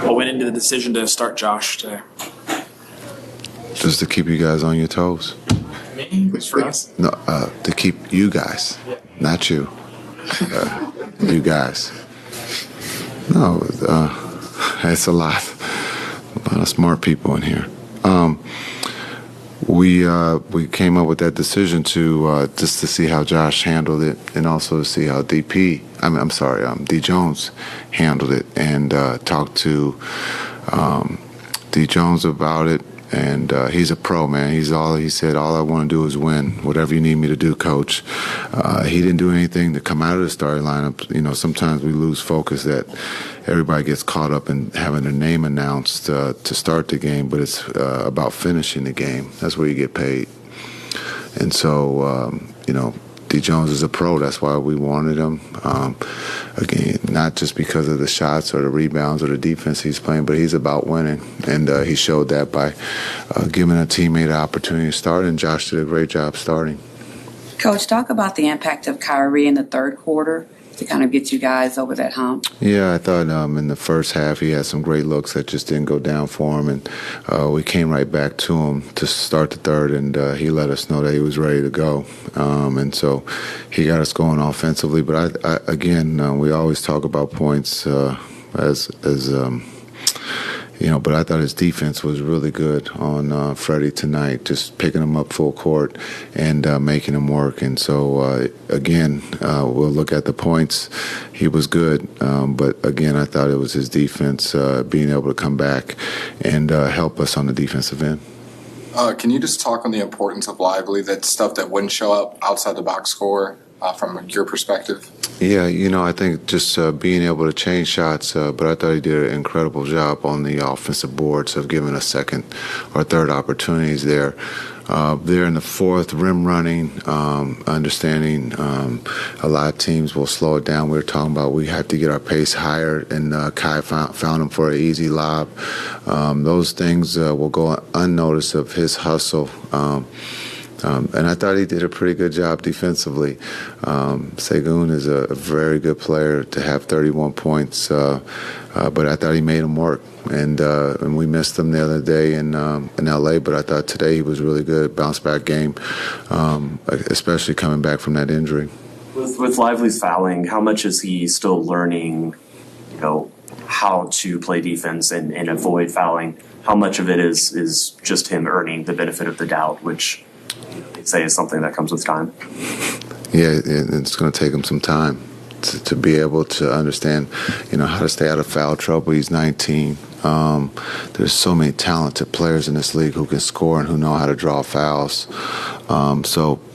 What went into the decision to start Josh today? Just to keep you guys on your toes. For us? No, to keep you guys, not you. You guys. No, it's a lot of smart people in here. We came up with that decision to just to see how Josh handled it, and also to see how D Jones handled it, and talked to D Jones about it. And he's a pro, man. He said, all I want to do is win. Whatever you need me to do, coach. He didn't do anything to come out of the starting lineup. You know, sometimes we lose focus that everybody gets caught up in having their name announced to start the game, but it's about finishing the game. That's where you get paid. And so, D. Jones is a pro. That's why we wanted him. Again, not just because of the shots or the rebounds or the defense he's playing, but he's about winning. And he showed that by giving a teammate an opportunity to start, and Josh did a great job starting. Coach, talk about the impact of Kyrie in the third quarter to kind of get you guys over that hump. Yeah, I thought in the first half he had some great looks that just didn't go down for him, and we came right back to him to start the third, and he let us know that he was ready to go, and so he got us going offensively. But we always talk about points but I thought his defense was really good on Freddie tonight, just picking him up full court and making him work. And so, we'll look at the points. He was good. But, again, I thought it was his defense being able to come back and help us on the defensive end. Can you just talk on the importance of Lively, that stuff that wouldn't show up outside the box score from your perspective? Yeah, I think just being able to change shots, but I thought he did an incredible job on the offensive boards of giving us second or third opportunities there. There in the fourth, rim running, understanding a lot of teams will slow it down. We were talking about we have to get our pace higher, and Kai found him for an easy lob. Those things will go unnoticed of his hustle. And I thought he did a pretty good job defensively. Segun is a very good player to have 31 points, but I thought he made him work. And we missed him the other day in L.A., but I thought today he was really good, bounce-back game, especially coming back from that injury. With Lively's fouling, how much is he still learning, how to play defense and avoid fouling? How much of it is just him earning the benefit of the doubt, which they say is something that comes with time? Yeah, it's going to take him some time to be able to understand, how to stay out of foul trouble. He's 19. There's so many talented players in this league who can score and who know how to draw fouls.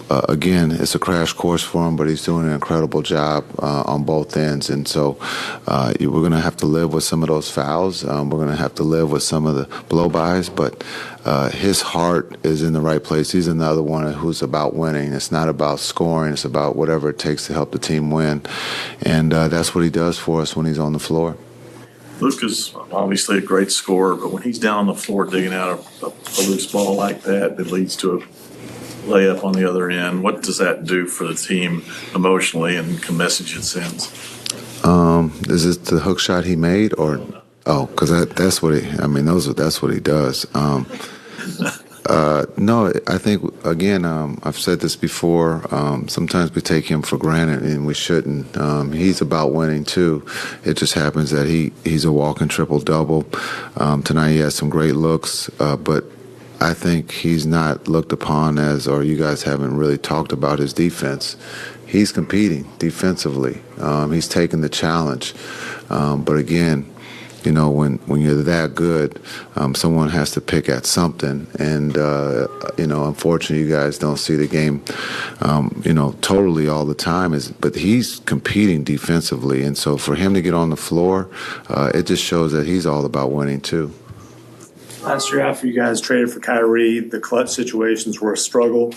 Again, it's a crash course for him, but he's doing an incredible job on both ends. And so we're going to have to live with some of those fouls. We're going to have to live with some of the blow-bys, but his heart is in the right place. He's another one who's about winning. It's not about scoring. It's about whatever it takes to help the team win. And that's what he does for us when he's on the floor. Luka's obviously a great scorer, but when he's down on the floor digging out a loose ball like that leads to a layup on the other end, what does that do for the team emotionally and the message it sends? Is it the hook shot he made, or because that's what that's what he does. No, I think again, I've said this before. Sometimes we take him for granted, and we shouldn't. He's about winning too. It just happens that he's a walking triple double. Tonight he has some great looks, but I think he's not looked upon as, or you guys haven't really talked about his defense. He's competing defensively. He's taking the challenge. But again, when you're that good, someone has to pick at something. And, unfortunately, you guys don't see the game, totally all the time. But he's competing defensively. And so for him to get on the floor, it just shows that he's all about winning too. Last year, after you guys traded for Kyrie, the clutch situations were a struggle.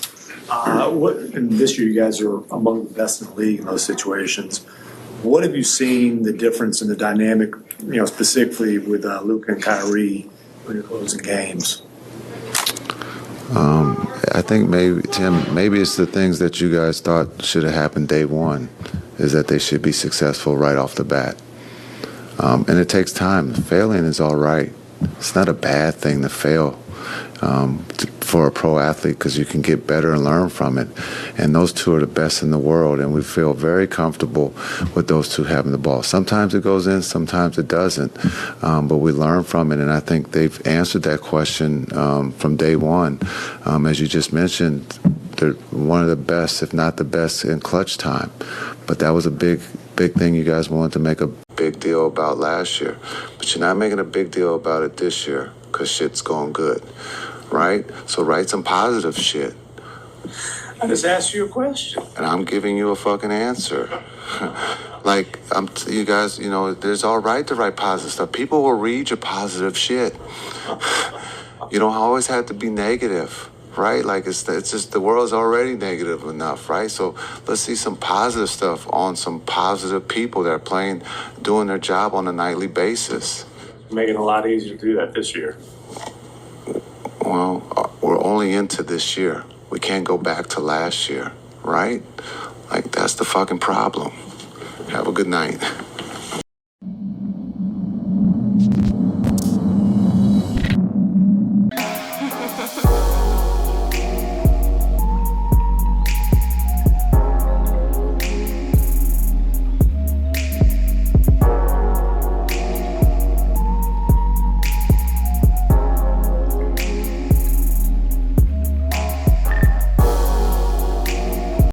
And this year, you guys are among the best in the league in those situations. What have you seen the difference in the dynamic, specifically with Luka and Kyrie when you're closing games? I think maybe, Tim, maybe it's the things that you guys thought should have happened day one, is that they should be successful right off the bat. And it takes time. Failing is all right. It's not a bad thing to fail for a pro athlete, because you can get better and learn from it. And those two are the best in the world, and we feel very comfortable with those two having the ball. Sometimes it goes in, sometimes it doesn't, but we learn from it, and I think they've answered that question from day one. As you just mentioned, they're one of the best, if not the best, in clutch time. But that was a big thing you guys wanted to make a big deal about last year. But you're not making a big deal about it this year because shit's going good, right? So write some positive shit. I just asked you a question. And I'm giving you a fucking answer. Like, you guys, you know, there's all right to write positive stuff. People will read your positive shit. You don't always have to be negative, right? Like, it's just, the world's already negative enough, right? So let's see some positive stuff on some positive people that are doing their job on a nightly basis. Making it a lot easier to do that this year. Well, we're only into this year. We can't go back to last year, right? Like, that's the fucking problem. Have a good night.